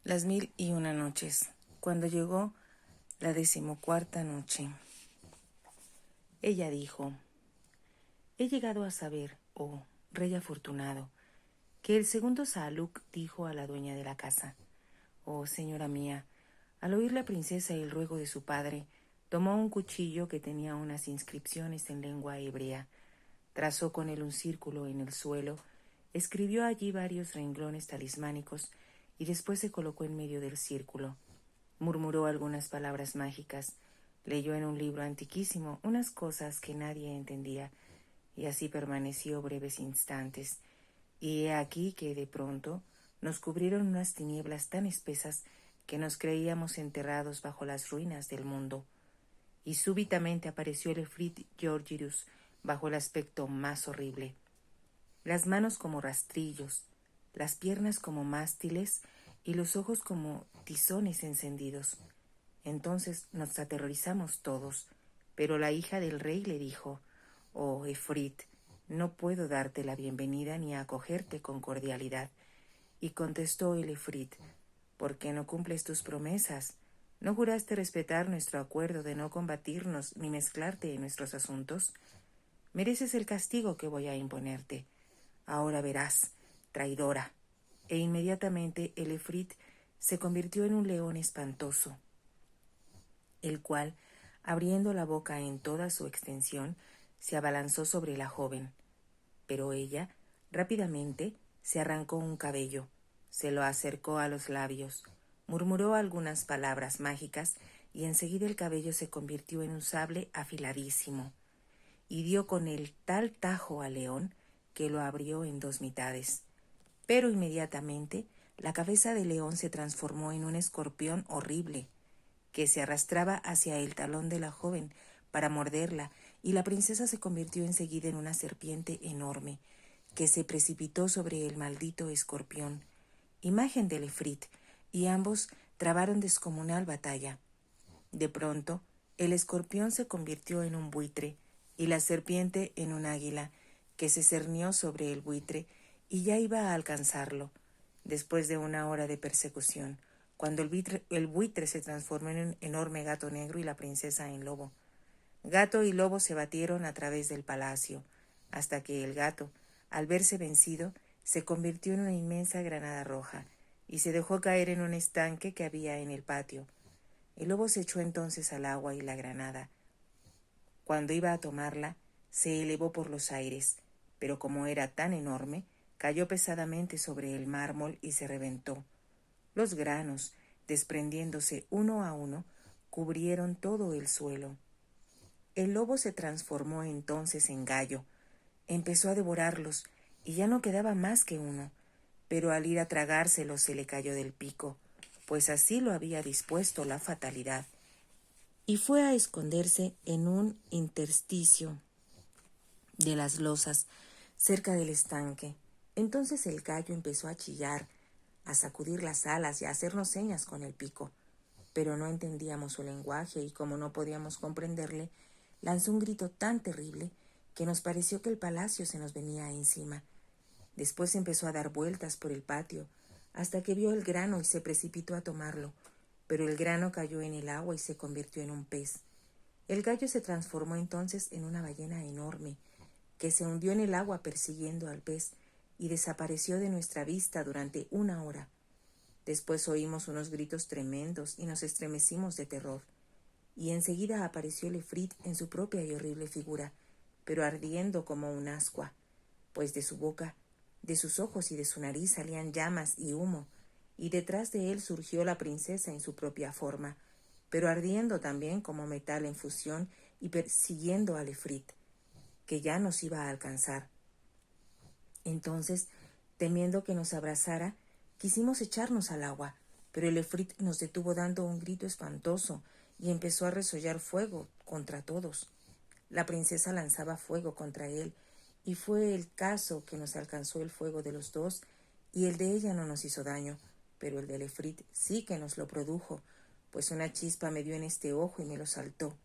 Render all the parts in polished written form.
Las 1001 noches. Cuando llegó la 14ª noche, ella dijo: He llegado a saber, oh rey afortunado, que el segundo Saaluk dijo a la dueña de la casa: Oh señora mía, al oír la princesa el ruego de su padre, tomó un cuchillo que tenía unas inscripciones en lengua hebrea, trazó con él un círculo en el suelo, escribió allí varios renglones talismánicos y después se colocó en medio del círculo. Murmuró algunas palabras mágicas, leyó en un libro antiquísimo unas cosas que nadie entendía, y así permaneció breves instantes. Y he aquí que de pronto nos cubrieron unas tinieblas tan espesas que nos creíamos enterrados bajo las ruinas del mundo. Y súbitamente apareció el Efrit Georgirus bajo el aspecto más horrible. Las manos como rastrillos, las piernas como mástiles y los ojos como tizones encendidos. Entonces nos aterrorizamos todos, pero la hija del rey le dijo: Oh, Efrit, no puedo darte la bienvenida ni acogerte con cordialidad. Y contestó el Efrit: ¿Por qué no cumples tus promesas? ¿No juraste respetar nuestro acuerdo de no combatirnos ni mezclarte en nuestros asuntos? Mereces el castigo que voy a imponerte. Ahora verás, traidora. E inmediatamente el Efrit se convirtió en un león espantoso, el cual, abriendo la boca en toda su extensión, se abalanzó sobre la joven. Pero ella, rápidamente, se arrancó un cabello, se lo acercó a los labios, murmuró algunas palabras mágicas y enseguida el cabello se convirtió en un sable afiladísimo, y dio con él tal tajo al león que lo abrió en dos mitades. Pero inmediatamente la cabeza del león se transformó en un escorpión horrible, que se arrastraba hacia el talón de la joven para morderla, y la princesa se convirtió enseguida en una serpiente enorme, que se precipitó sobre el maldito escorpión, imagen del Efrit, y ambos trabaron descomunal batalla. De pronto, el escorpión se convirtió en un buitre, y la serpiente en un águila, que se cernió sobre el buitre, y ya iba a alcanzarlo, después de una hora de persecución, cuando el buitre se transformó en un enorme gato negro y la princesa en lobo. Gato y lobo se batieron a través del palacio, hasta que el gato, al verse vencido, se convirtió en una inmensa granada roja, y se dejó caer en un estanque que había en el patio. El lobo se echó entonces al agua y la granada, cuando iba a tomarla, se elevó por los aires, pero como era tan enorme, cayó pesadamente sobre el mármol y se reventó. Los granos, desprendiéndose uno a uno, cubrieron todo el suelo. El lobo se transformó entonces en gallo, empezó a devorarlos, y ya no quedaba más que uno, pero al ir a tragárselos se le cayó del pico, pues así lo había dispuesto la fatalidad, y fue a esconderse en un intersticio de las losas cerca del estanque. Entonces el gallo empezó a chillar, a sacudir las alas y a hacernos señas con el pico, pero no entendíamos su lenguaje y como no podíamos comprenderle, lanzó un grito tan terrible que nos pareció que el palacio se nos venía encima. Después empezó a dar vueltas por el patio hasta que vio el grano y se precipitó a tomarlo, pero el grano cayó en el agua y se convirtió en un pez. El gallo se transformó entonces en una ballena enorme, que se hundió en el agua persiguiendo al pez y desapareció de nuestra vista durante una hora. Después oímos unos gritos tremendos y nos estremecimos de terror, y enseguida apareció el Efrit en su propia y horrible figura, pero ardiendo como un ascua, pues de su boca, de sus ojos y de su nariz salían llamas y humo, y detrás de él surgió la princesa en su propia forma, pero ardiendo también como metal en fusión y persiguiendo al Efrit, que ya nos iba a alcanzar. Entonces, temiendo que nos abrazara, quisimos echarnos al agua, pero el Efrit nos detuvo dando un grito espantoso y empezó a resollar fuego contra todos. La princesa lanzaba fuego contra él, y fue el caso que nos alcanzó el fuego de los dos, y el de ella no nos hizo daño, pero el del Efrit sí que nos lo produjo, pues una chispa me dio en este ojo y me lo saltó.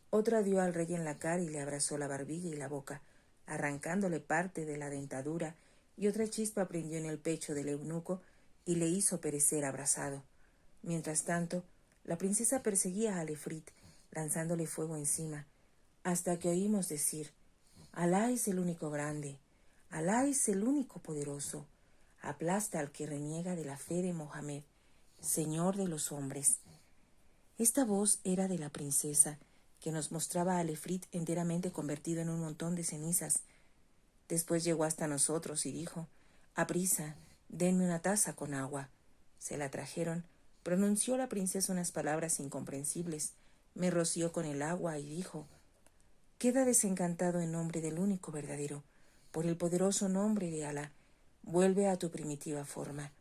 Otra dio al rey en la cara y le abrazó la barbilla y la boca, arrancándole parte de la dentadura, y otra chispa prendió en el pecho del eunuco y le hizo perecer abrasado. Mientras tanto, la princesa perseguía al efrit, lanzándole fuego encima, hasta que oímos decir: Alá es el único grande, Alá es el único poderoso, aplasta al que reniega de la fe de Mohammed, Señor de los hombres. Esta voz era de la princesa, que nos mostraba al efrit enteramente convertido en un montón de cenizas. Después llegó hasta nosotros y dijo: «Aprisa, denme una taza con agua». Se la trajeron. Pronunció la princesa unas palabras incomprensibles, me roció con el agua y dijo: «Queda desencantado en nombre del único verdadero, por el poderoso nombre de Alá. Vuelve a tu primitiva forma».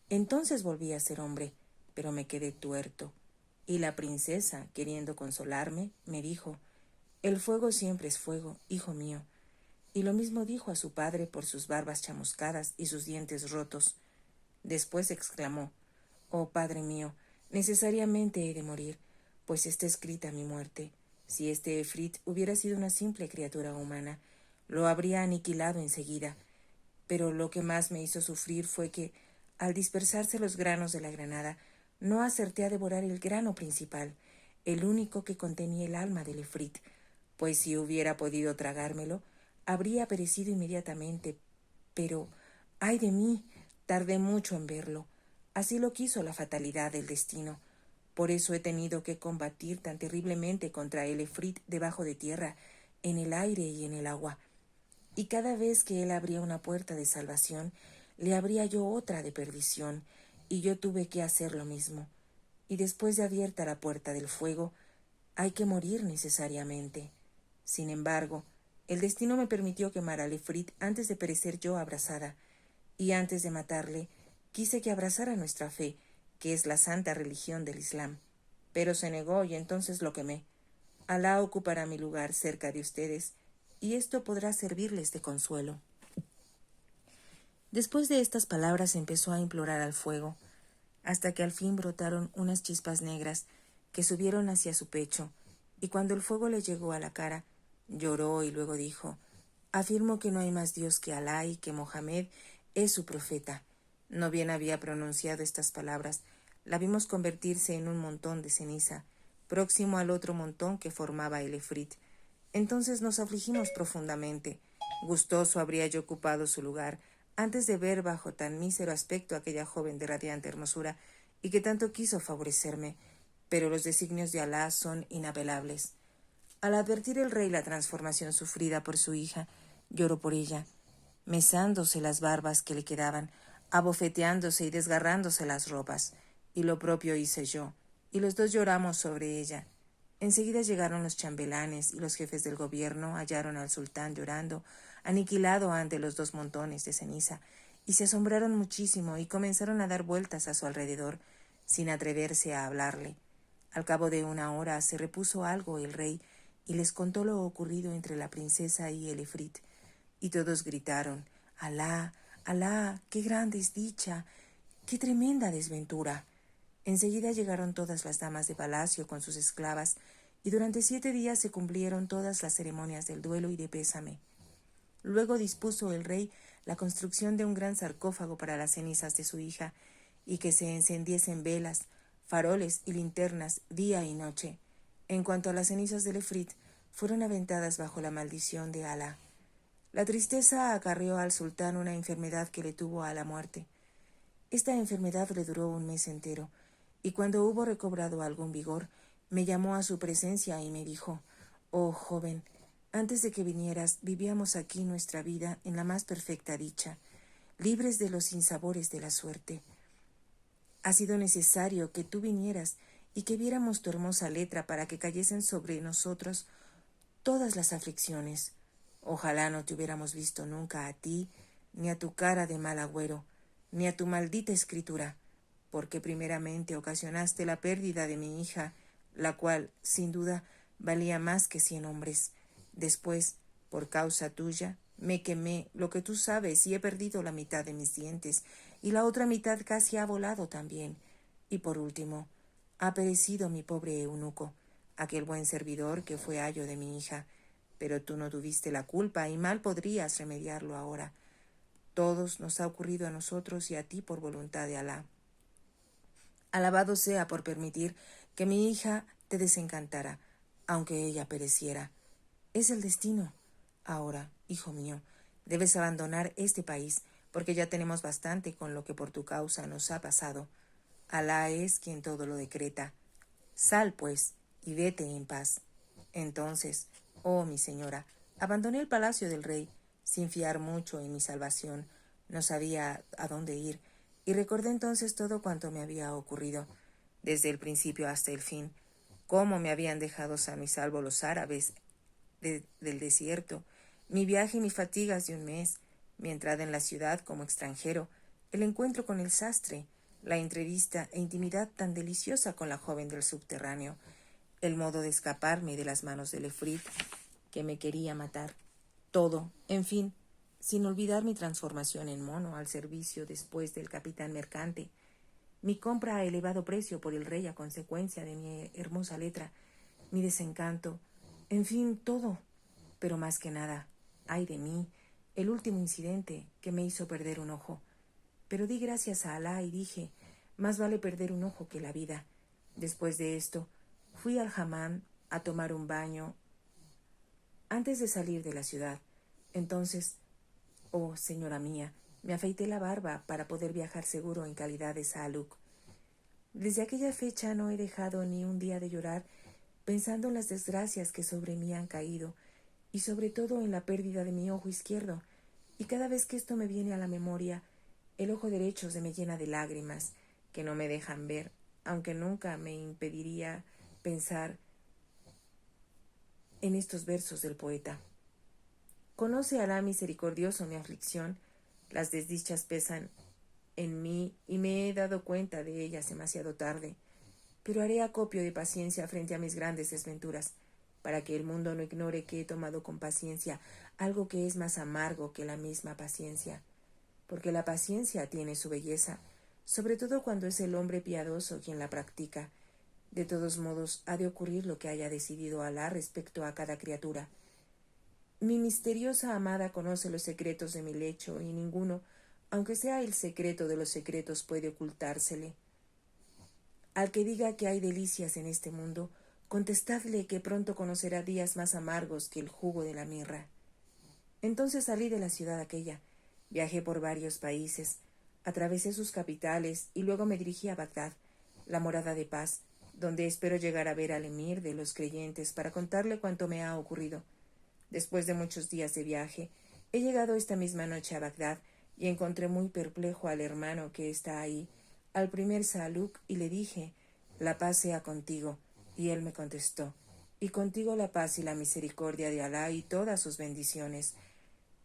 Entonces volví a ser hombre, pero me quedé tuerto. Y la princesa, queriendo consolarme, me dijo: «El fuego siempre es fuego, hijo mío». Y lo mismo dijo a su padre por sus barbas chamuscadas y sus dientes rotos. Después exclamó: «Oh padre mío, necesariamente he de morir, pues está escrita mi muerte. Si este efrit hubiera sido una simple criatura humana, lo habría aniquilado enseguida. Pero lo que más me hizo sufrir fue que, al dispersarse los granos de la granada, no acerté a devorar el grano principal, el único que contenía el alma del efrit, pues si hubiera podido tragármelo, habría perecido inmediatamente. Pero, ¡ay de mí!, tardé mucho en verlo. Así lo quiso la fatalidad del destino. Por eso he tenido que combatir tan terriblemente contra el efrit debajo de tierra, en el aire y en el agua. Y cada vez que él abría una puerta de salvación, le abría yo otra de perdición, y yo tuve que hacer lo mismo. Y después de abierta la puerta del fuego, hay que morir necesariamente. Sin embargo, el destino me permitió quemar al efrit antes de perecer yo abrasada, y antes de matarle, quise que abrazara nuestra fe, que es la santa religión del Islam. Pero se negó y entonces lo quemé. Alá ocupará mi lugar cerca de ustedes, y esto podrá servirles de consuelo». Después de estas palabras empezó a implorar al fuego, hasta que al fin brotaron unas chispas negras que subieron hacia su pecho, y cuando el fuego le llegó a la cara, lloró y luego dijo: «Afirmo que no hay más Dios que Alá y que Mohammed es su profeta». No bien había pronunciado estas palabras, la vimos convertirse en un montón de ceniza, próximo al otro montón que formaba el efrit. Entonces nos afligimos profundamente. Gustoso habría yo ocupado su lugar antes de ver bajo tan mísero aspecto a aquella joven de radiante hermosura y que tanto quiso favorecerme, pero los designios de Alá son inapelables. Al advertir el rey la transformación sufrida por su hija, lloró por ella, mesándose las barbas que le quedaban, abofeteándose y desgarrándose las ropas, y lo propio hice yo, y los dos lloramos sobre ella. Enseguida llegaron los chambelanes y los jefes del gobierno, hallaron al sultán llorando, aniquilado ante los dos montones de ceniza, y se asombraron muchísimo y comenzaron a dar vueltas a su alrededor, sin atreverse a hablarle. Al cabo de una hora se repuso algo el rey y les contó lo ocurrido entre la princesa y el efrit, y todos gritaron: «Alá, Alá, qué grande es dicha, qué tremenda desventura». Enseguida llegaron todas las damas de palacio con sus esclavas, y durante 7 días se cumplieron todas las ceremonias del duelo y de pésame. Luego dispuso el rey la construcción de un gran sarcófago para las cenizas de su hija, y que se encendiesen velas, faroles y linternas día y noche. En cuanto a las cenizas del efrit, fueron aventadas bajo la maldición de Alá. La tristeza acarreó al sultán una enfermedad que le tuvo a la muerte. Esta enfermedad le duró 1 mes entero, y cuando hubo recobrado algún vigor, me llamó a su presencia y me dijo: «Oh joven, antes de que vinieras, vivíamos aquí nuestra vida en la más perfecta dicha, libres de los sinsabores de la suerte. Ha sido necesario que tú vinieras y que viéramos tu hermosa letra para que cayesen sobre nosotros todas las aflicciones. Ojalá no te hubiéramos visto nunca a ti, ni a tu cara de mal agüero, ni a tu maldita escritura, porque primeramente ocasionaste la pérdida de mi hija, la cual, sin duda, valía más que 100 hombres. Después, por causa tuya, me quemé, lo que tú sabes, y he perdido la mitad de mis dientes, y la otra mitad casi ha volado también. Y por último, ha perecido mi pobre eunuco, aquel buen servidor que fue ayo de mi hija, pero tú no tuviste la culpa y mal podrías remediarlo ahora. Todos nos ha ocurrido a nosotros y a ti por voluntad de Alá. Alabado sea por permitir que mi hija te desencantara, aunque ella pereciera. Es el destino. Ahora, hijo mío, debes abandonar este país, porque ya tenemos bastante con lo que por tu causa nos ha pasado. Alá es quien todo lo decreta. Sal, pues, y vete en paz. Entonces, oh mi señora, abandoné el palacio del rey, sin fiar mucho en mi salvación. No sabía a dónde ir, y recordé entonces todo cuanto me había ocurrido, desde el principio hasta el fin, cómo me habían dejado sano y salvo los árabes del desierto, mi viaje y mis fatigas de un mes, mi entrada en la ciudad como extranjero, el encuentro con el sastre, la entrevista e intimidad tan deliciosa con la joven del subterráneo, el modo de escaparme de las manos del efrit que me quería matar. Todo, en fin, sin olvidar mi transformación en mono al servicio después del capitán mercante, mi compra a elevado precio por el rey a consecuencia de mi hermosa letra, mi desencanto, en fin, todo. Pero más que nada, ay de mí, el último incidente que me hizo perder un ojo. Pero di gracias a Alá y dije, más vale perder un ojo que la vida. Después de esto, fui al hammam a tomar un baño antes de salir de la ciudad. Entonces, oh señora mía, me afeité la barba para poder viajar seguro en calidad de Saaluk. Desde aquella fecha no he dejado ni un día de llorar pensando en las desgracias que sobre mí han caído y sobre todo en la pérdida de mi ojo izquierdo, y cada vez que esto me viene a la memoria, el ojo derecho se me llena de lágrimas que no me dejan ver, aunque nunca me impediría pensar en estos versos del poeta. Conoce Alá misericordioso mi aflicción, las desdichas pesan en mí y me he dado cuenta de ellas demasiado tarde, pero haré acopio de paciencia frente a mis grandes desventuras, para que el mundo no ignore que he tomado con paciencia algo que es más amargo que la misma paciencia, porque la paciencia tiene su belleza, sobre todo cuando es el hombre piadoso quien la practica. De todos modos, ha de ocurrir lo que haya decidido Alá respecto a cada criatura. Mi misteriosa amada conoce los secretos de mi lecho y ninguno, aunque sea el secreto de los secretos, puede ocultársele. Al que diga que hay delicias en este mundo, contestadle que pronto conocerá días más amargos que el jugo de la mirra. Entonces salí de la ciudad aquella, viajé por varios países, atravesé sus capitales y luego me dirigí a Bagdad, la morada de paz, donde espero llegar a ver al emir de los creyentes para contarle cuanto me ha ocurrido. Después de muchos días de viaje, he llegado esta misma noche a Bagdad y encontré muy perplejo al hermano que está ahí, al primer Saaluk, y le dije, la paz sea contigo, y él me contestó, y contigo la paz y la misericordia de Alá y todas sus bendiciones.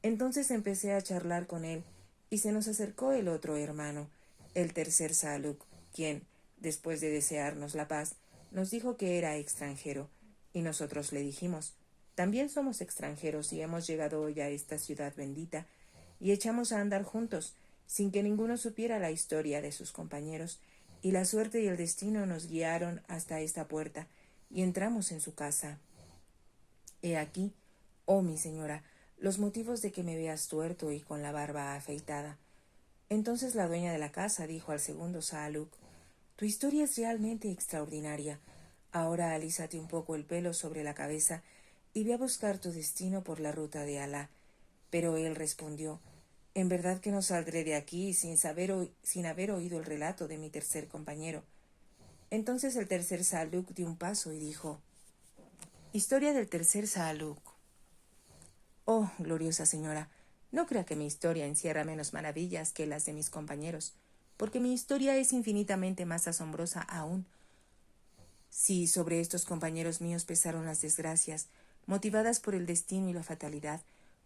Entonces empecé a charlar con él, y se nos acercó el otro hermano, el tercer Saaluk, quien, después de desearnos la paz, nos dijo que era extranjero, y nosotros le dijimos, también somos extranjeros y hemos llegado hoy a esta ciudad bendita, y echamos a andar juntos, sin que ninguno supiera la historia de sus compañeros, y la suerte y el destino nos guiaron hasta esta puerta, y entramos en su casa. He aquí, oh mi señora, los motivos de que me veas tuerto y con la barba afeitada. Entonces la dueña de la casa dijo al segundo Saaluk, tu historia es realmente extraordinaria. Ahora alízate un poco el pelo sobre la cabeza y ve a buscar tu destino por la ruta de Alá. Pero él respondió, en verdad que no saldré de aquí sin haber oído el relato de mi tercer compañero. Entonces el tercer Saaluk dio un paso y dijo, historia del tercer Saaluk. Oh, gloriosa señora, no crea que mi historia encierra menos maravillas que las de mis compañeros, porque mi historia es infinitamente más asombrosa aún. Si sobre estos compañeros míos pesaron las desgracias, motivadas por el destino y la fatalidad,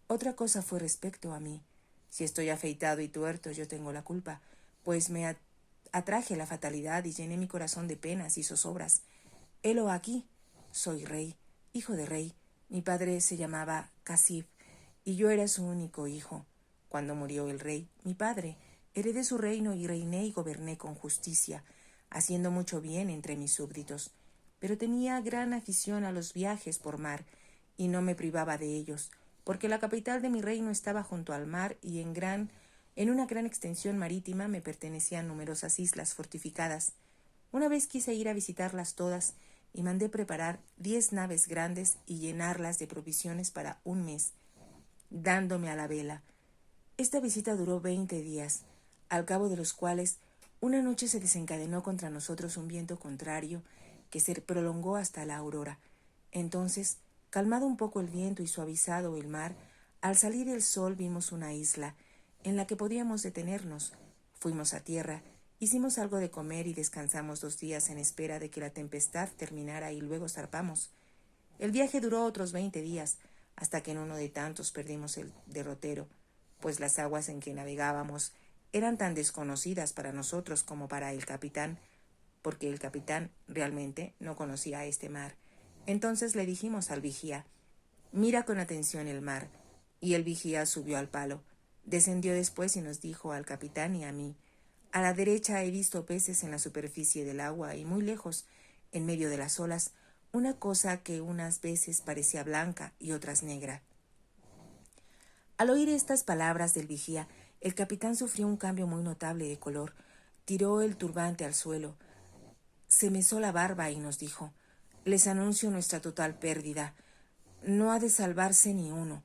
otra cosa fue respecto a mí. Si estoy afeitado y tuerto, yo tengo la culpa, pues me atraje la fatalidad y llené mi corazón de penas y zozobras. Helo aquí, soy rey, hijo de rey. Mi padre se llamaba Casib, y yo era su único hijo. Cuando murió el rey, mi padre, heredé su reino y reiné y goberné con justicia, haciendo mucho bien entre mis súbditos. Pero tenía gran afición a los viajes por mar, y no me privaba de ellos, porque la capital de mi reino estaba junto al mar y en gran En una gran extensión marítima me pertenecían numerosas islas fortificadas. Una vez quise ir a visitarlas todas y mandé preparar 10 naves grandes y llenarlas de provisiones para un mes, dándome a la vela. Esta visita duró 20 días, al cabo de los cuales una noche se desencadenó contra nosotros un viento contrario que se prolongó hasta la aurora. Entonces, calmado un poco el viento y suavizado el mar, al salir el sol vimos una isla en la que podíamos detenernos. Fuimos a tierra, hicimos algo de comer y descansamos 2 días en espera de que la tempestad terminara y luego zarpamos. El viaje duró otros 20 días, hasta que en uno de tantos perdimos el derrotero, pues las aguas en que navegábamos eran tan desconocidas para nosotros como para el capitán, porque el capitán realmente no conocía este mar. Entonces le dijimos al vigía: «Mira con atención el mar», y el vigía subió al palo. Descendió después y nos dijo al capitán y a mí: «A la derecha he visto peces en la superficie del agua y muy lejos, en medio de las olas, una cosa que unas veces parecía blanca y otras negra». Al oír estas palabras del vigía, el capitán sufrió un cambio muy notable de color. Tiró el turbante al suelo, se mesó la barba y nos dijo: «Les anuncio nuestra total pérdida. No ha de salvarse ni uno».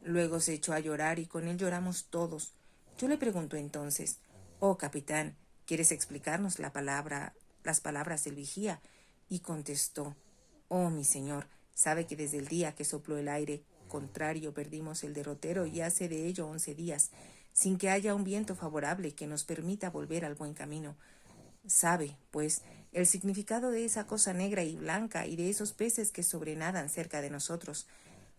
Luego se echó a llorar y con él lloramos todos. Yo le pregunto entonces: «Oh, capitán, ¿quieres explicarnos las palabras del vigía?» Y contestó: «Oh, mi señor, sabe que desde el día que sopló el aire contrario perdimos el derrotero y hace de ello 11 días, sin que haya un viento favorable que nos permita volver al buen camino. Sabe, pues, el significado de esa cosa negra y blanca y de esos peces que sobrenadan cerca de nosotros.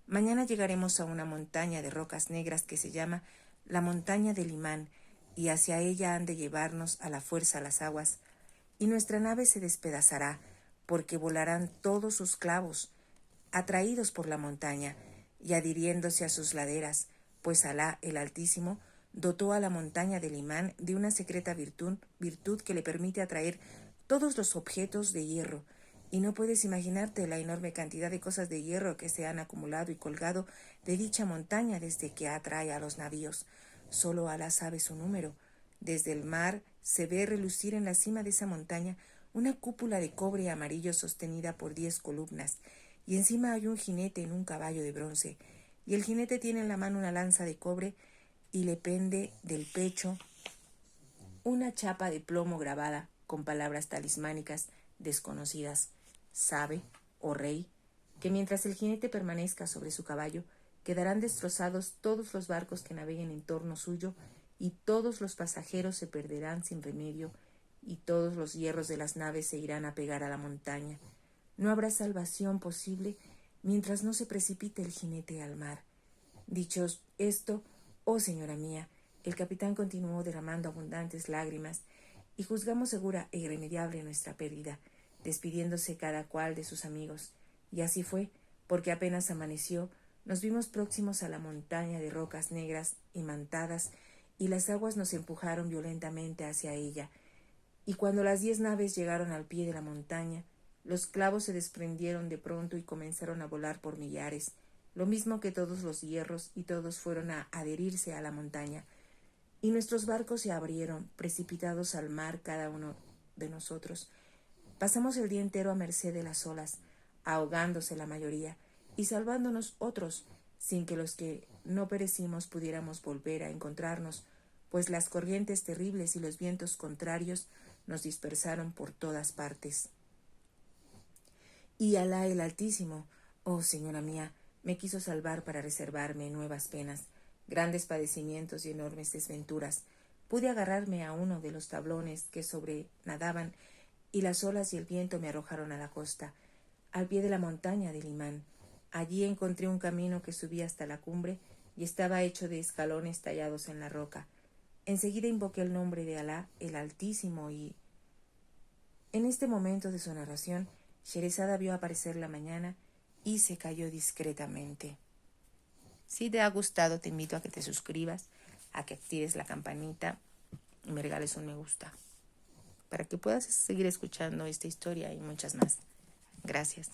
Mañana llegaremos a una montaña de rocas negras que se llama la montaña del imán, y hacia ella han de llevarnos a la fuerza las aguas, y nuestra nave se despedazará, porque volarán todos sus clavos, atraídos por la montaña y adhiriéndose a sus laderas, pues Alá, el Altísimo, dotó a la montaña del imán de una secreta virtud que le permite atraer todos los objetos de hierro, y no puedes imaginarte la enorme cantidad de cosas de hierro que se han acumulado y colgado de dicha montaña desde que atrae a los navíos. Solo Alá sabe su número. Desde el mar se ve relucir en la cima de esa montaña una cúpula de cobre amarillo sostenida por 10 columnas, y encima hay un jinete en un caballo de bronce, y el jinete tiene en la mano una lanza de cobre y le pende del pecho una chapa de plomo grabada con palabras talismánicas desconocidas. Sabe, oh rey, que mientras el jinete permanezca sobre su caballo, quedarán destrozados todos los barcos que naveguen en torno suyo, y todos los pasajeros se perderán sin remedio, y todos los hierros de las naves se irán a pegar a la montaña. No habrá salvación posible mientras no se precipite el jinete al mar. Dicho esto, oh señora mía, el capitán continuó derramando abundantes lágrimas, y juzgamos segura e irremediable nuestra pérdida, despidiéndose cada cual de sus amigos. Y así fue, porque apenas amaneció, nos vimos próximos a la montaña de rocas negras imantadas, y las aguas nos empujaron violentamente hacia ella. Y cuando las 10 naves llegaron al pie de la montaña, los clavos se desprendieron de pronto y comenzaron a volar por millares, lo mismo que todos los hierros, y todos fueron a adherirse a la montaña. Y nuestros barcos se abrieron, precipitados al mar cada uno de nosotros. Pasamos el día entero a merced de las olas, ahogándose la mayoría, y salvándonos otros, sin que los que no perecimos pudiéramos volver a encontrarnos, pues las corrientes terribles y los vientos contrarios nos dispersaron por todas partes. Y Alá el Altísimo, oh señora mía, me quiso salvar para reservarme nuevas penas, grandes padecimientos y enormes desventuras. Pude agarrarme a uno de los tablones que sobrenadaban, y las olas y el viento me arrojaron a la costa, al pie de la montaña del imán. Allí encontré un camino que subía hasta la cumbre y estaba hecho de escalones tallados en la roca. Enseguida invoqué el nombre de Alá, el Altísimo, y en este momento de su narración, Sherezada vio aparecer la mañana y se cayó discretamente. Si te ha gustado, te invito a que te suscribas, a que actives la campanita y me regales un me gusta, para que puedas seguir escuchando esta historia y muchas más. Gracias.